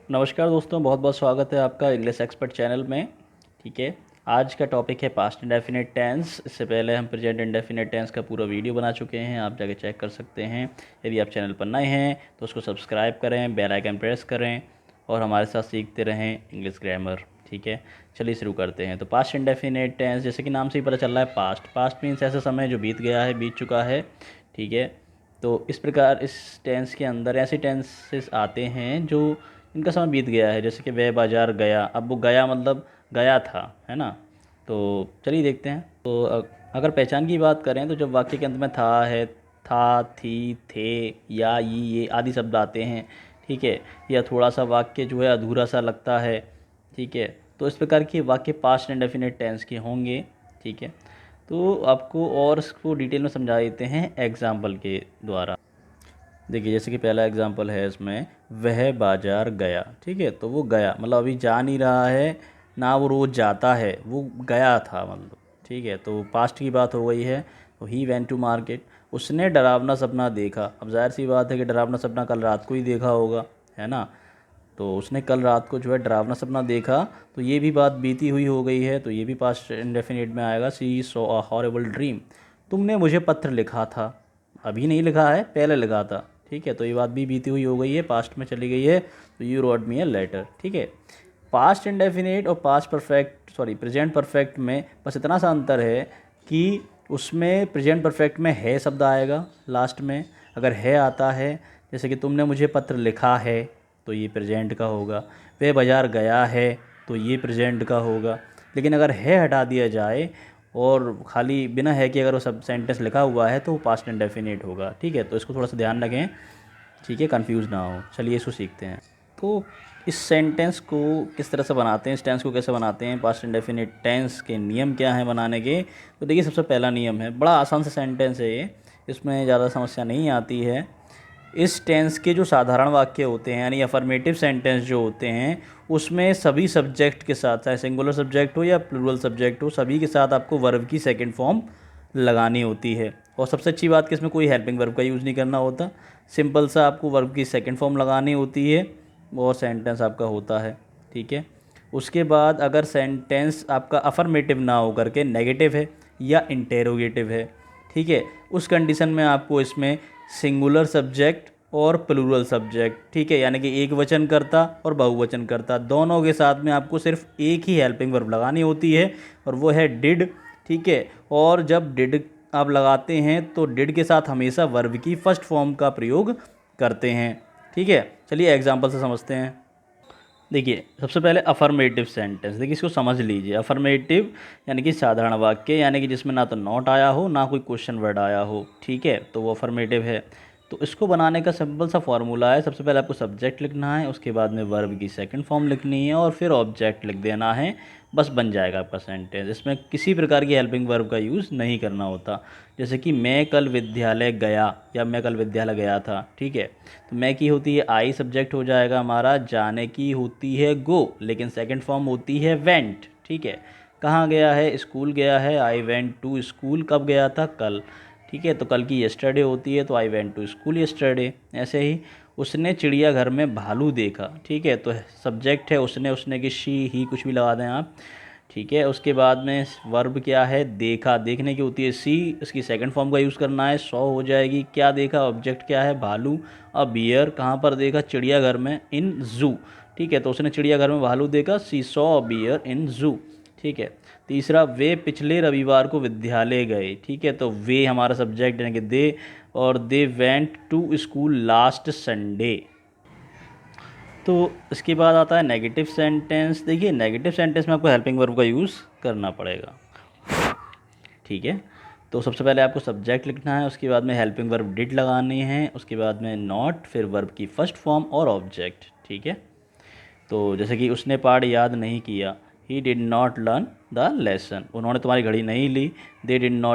नमस्कार दोस्तों, बहुत बहुत स्वागत है आपका इंग्लिश एक्सपर्ट चैनल में। ठीक है, आज का टॉपिक है पास्ट इंडेफिनिट टेंस। इससे पहले हम प्रेजेंट इंडेफिनिट टेंस का पूरा वीडियो बना चुके हैं, आप जाके चेक कर सकते हैं। यदि आप चैनल पर नए हैं तो उसको सब्सक्राइब करें, बेल आइकन प्रेस करें और हमारे साथ सीखते रहें इंग्लिश ग्रामर। ठीक है, चलिए शुरू करते हैं। तो पास्ट इंडेफिनिट टेंस, जैसे कि नाम से ही पता चल रहा है, पास्ट पास्ट मीन्स ऐसा समय जो बीत गया है, बीत चुका है। ठीक है, तो इस प्रकार इस टेंस के अंदर ऐसे टेंसेस आते हैं जो इनका समय बीत गया है। जैसे कि वह बाज़ार गया, अब वो गया मतलब गया था, है ना। तो चलिए देखते हैं। तो अगर पहचान की बात करें तो जब वाक्य के अंत में था है, था, थी, थे या ये आदि शब्द आते हैं, ठीक है, या थोड़ा सा वाक्य जो है अधूरा सा लगता है, ठीक है, तो इस प्रकार के वाक्य पास्ट इंडेफिनिट टेंस के होंगे। ठीक है, तो आपको और इसको डिटेल में समझा देते हैं एग्जाम्पल के द्वारा। देखिए, जैसे कि पहला एग्जांपल है इसमें, वह बाज़ार गया। ठीक है, तो वो गया मतलब अभी जा नहीं रहा है, ना वो रोज़ जाता है, वो गया था मतलब। ठीक है, तो पास्ट की बात हो गई है। तो ही वेंट टू मार्केट, उसने डरावना सपना देखा। अब जाहिर सी बात है कि डरावना सपना कल रात को ही देखा होगा, है ना। तो उसने कल रात को जो है डरावना सपना देखा, तो ये भी बात बीती हुई हो गई है, तो ये भी पास्ट इंडेफिनिट में आएगा। सी सॉ अ हॉरिबल ड्रीम, तुमने मुझे पत्र लिखा था। अभी नहीं लिखा है, पहले लिखा था। ठीक है, तो ये बात भी बीती हुई हो गई है, पास्ट में चली गई है। तो you wrote me a letter. ठीक है, पास्ट इंडेफिनिट और past perfect, sorry present perfect में बस इतना सा अंतर है कि उसमें प्रेजेंट परफेक्ट में है शब्द आएगा लास्ट में। अगर है आता है, जैसे कि तुमने मुझे पत्र लिखा है, तो ये प्रेजेंट का होगा। वह बाज़ार गया है, तो ये प्रेजेंट का होगा। लेकिन अगर है हटा दिया जाए और खाली बिना है कि अगर वो सब सेंटेंस लिखा हुआ है तो वो पास्ट इंडेफिनिट होगा। ठीक है, तो इसको थोड़ा सा ध्यान रखें, ठीक है, कंफ्यूज ना हो। चलिए इसको सीखते हैं। तो इस सेंटेंस को किस तरह से बनाते हैं, इस टेंस को कैसे बनाते हैं, पास्ट इंडेफिनिट टेंस के नियम क्या हैं बनाने के। तो देखिए, सबसे पहला नियम है, बड़ा आसान सा सेंटेंस है ये, इसमें ज़्यादा समस्या नहीं आती है। इस टेंस के जो साधारण वाक्य होते हैं, यानी अफर्मेटिव सेंटेंस जो होते हैं, उसमें सभी सब्जेक्ट के साथ, चाहे सिंगुलर सब्जेक्ट हो या प्लूरल सब्जेक्ट हो, सभी के साथ आपको वर्ब की सेकंड फॉर्म लगानी होती है। और सबसे अच्छी बात कि इसमें कोई हेल्पिंग वर्ब का यूज़ नहीं करना होता, सिंपल सा आपको वर्ब की सेकंड फॉर्म लगानी होती है और सेंटेंस आपका होता है। ठीक है, उसके बाद अगर सेंटेंस आपका अफर्मेटिव ना हो करके नेगेटिव है या इंटेरोगेटिव है, ठीक है, उस कंडीशन में आपको इसमें सिंगुलर सब्जेक्ट और प्लूरल सब्जेक्ट, ठीक है, यानी कि एक वचन करता और बहुवचन करता, दोनों के साथ में आपको सिर्फ एक ही हेल्पिंग वर्ब लगानी होती है और वो है डिड। ठीक है, और जब डिड आप लगाते हैं तो डिड के साथ हमेशा वर्ब की फर्स्ट फॉर्म का प्रयोग करते हैं। ठीक है, चलिए एग्जांपल से समझते हैं। देखिए, सबसे पहले अफर्मेटिव सेंटेंस, देखिए इसको समझ लीजिए। अफर्मेटिव यानी कि साधारण वाक्य, यानी कि जिसमें ना तो नॉट आया हो ना कोई क्वेश्चन वर्ड आया हो, ठीक है, तो वो अफर्मेटिव है। तो इसको बनाने का सिंपल सा फॉर्मूला है, सबसे पहले आपको सब्जेक्ट लिखना है, उसके बाद में वर्ब की सेकंड फॉर्म लिखनी है और फिर ऑब्जेक्ट लिख देना है, बस बन जाएगा आपका सेंटेंस। इसमें किसी प्रकार की हेल्पिंग वर्ब का यूज़ नहीं करना होता। जैसे कि मैं कल विद्यालय गया या मैं कल विद्यालय गया था, ठीक है, तो मैं की होती है आई, सब्जेक्ट हो जाएगा हमारा, जाने की होती है गो, लेकिन सेकंड फॉर्म होती है वेंट। ठीक है, कहाँ गया है, स्कूल गया है, आई वेंट टू स्कूल, कब गया था, कल। ठीक है, तो कल की यस्टरडे होती है, तो I went to school yesterday. ऐसे ही उसने चिड़ियाघर में भालू देखा, ठीक है, तो सब्जेक्ट है उसने, उसने की शी ही कुछ भी लगा दें आप। ठीक है, उसके बाद में वर्ब क्या है, देखा, देखने की होती है सी, इसकी सेकंड फॉर्म का यूज़ करना है, सॉ हो जाएगी। क्या देखा, ऑब्जेक्ट क्या है, भालू। अब बियर, कहाँ पर देखा, चिड़ियाघर में, इन जू। ठीक है, तो उसने चिड़ियाघर में भालू देखा, सी सॉ बियर इन जू। ठीक है, तीसरा, वे पिछले रविवार को विद्यालय गए। ठीक है, तो वे हमारा सब्जेक्ट यानी कि दे, और they went to school last Sunday. तो इसके बाद आता है नेगेटिव सेंटेंस। देखिए, नेगेटिव सेंटेंस में आपको हेल्पिंग वर्ब का यूज़ करना पड़ेगा। ठीक है, तो सबसे पहले आपको सब्जेक्ट लिखना है, उसके बाद में हेल्पिंग वर्ब डिड लगानी है, उसके बाद में नॉट, फिर वर्ब की फर्स्ट फॉर्म और ऑब्जेक्ट। ठीक है, तो जैसे कि उसने पाठ याद नहीं किया, he did not learn the lesson, उन्होंने तुम्हारी घड़ी नहीं ली, दे डिड नॉट